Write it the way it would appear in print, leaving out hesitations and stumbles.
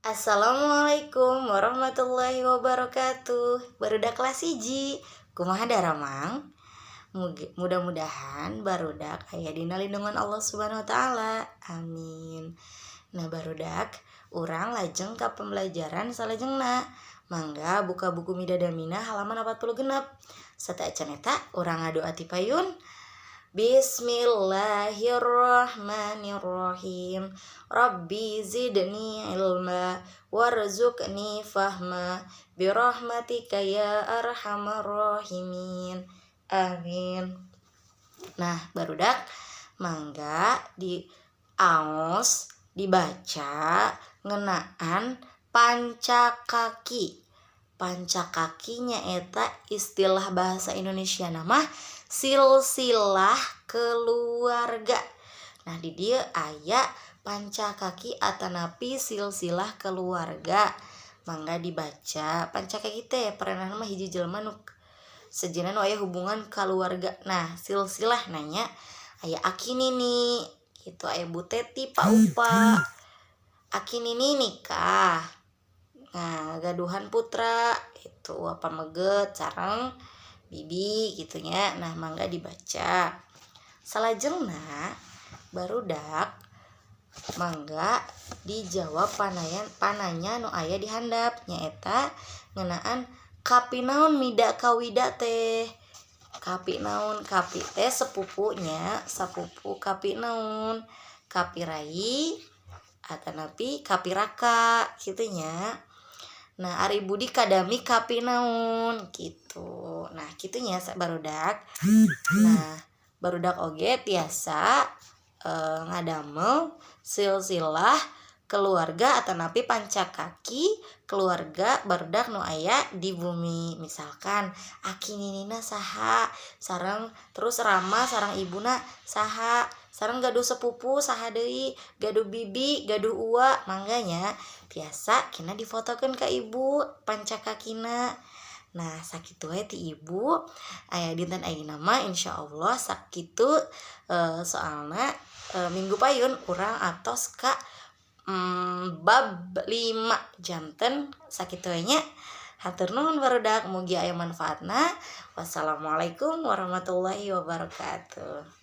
Assalamualaikum warahmatullahi wabarakatuh. Barudak kelas 1. Kumaha daramang? Mudah-mudahan barudak aya dina lindungan Allah Subhanahu wa taala. Amin. Nah, barudak urang lajeng ka pembelajaran salajengna. Mangga buka buku Midadamina halaman 40 genep. Sateacan eta urang ngadoa ti payun. Bismillahirrahmanirrahim. Rabbi zidni ilma warzuqni fahma birahmatika ya arhamar rahimin. Amin. Nah, barudak mangga di aos dibaca ngenaan pancakaki. Pancakakinya eta istilah bahasa Indonesia nama silsilah keluarga. Nah, di dia aya pancakaki atanapi silsilah keluarga. Mangga dibaca pancakaki teh perenah mah hiji jelema nu sejenna nu aya hubungan keluarga. Nah, silsilah nanya aya akinini gitu, aya Bu Teti, Pak Upa. Akinini nikah. Nah, gaduhan putra itu apa meget sareng bibi gitunya. Nah, mangga dibaca. Salajengna barudak mangga dijawab pananya nu aya di handap nyaeta ngeunaan kapi naon mida kawida teh. Kapi naon? Kapi teh sepupunya, sapupu kapi naon? Kapi rai atanapi kapi raka gitunya. Nah, Ari Budi kadami kapi naon gitu. Nah, gitunya barudak. Nah, barudak oge tiasa ngadamel silsilah keluarga atanapi pancakaki keluarga barudak nu aya di bumi. Misalkan akinina saha sareng terus Rama sareng ibuna saha sareng gaduh sepupu saha deui gaduh bibi gaduh uwa. Mangganya biasa kena difotokeun ka ibu pancakakina. Nah, sakitu we ti ibu aya dinten ayeuna mah insyaallah sakitu soalna minggu payun urang atos ka bab 5 janten sakitu we nya. Hatur nuhun barudak, mugi aya manfaatna. Wassalamualaikum warahmatullahi wabarakatuh.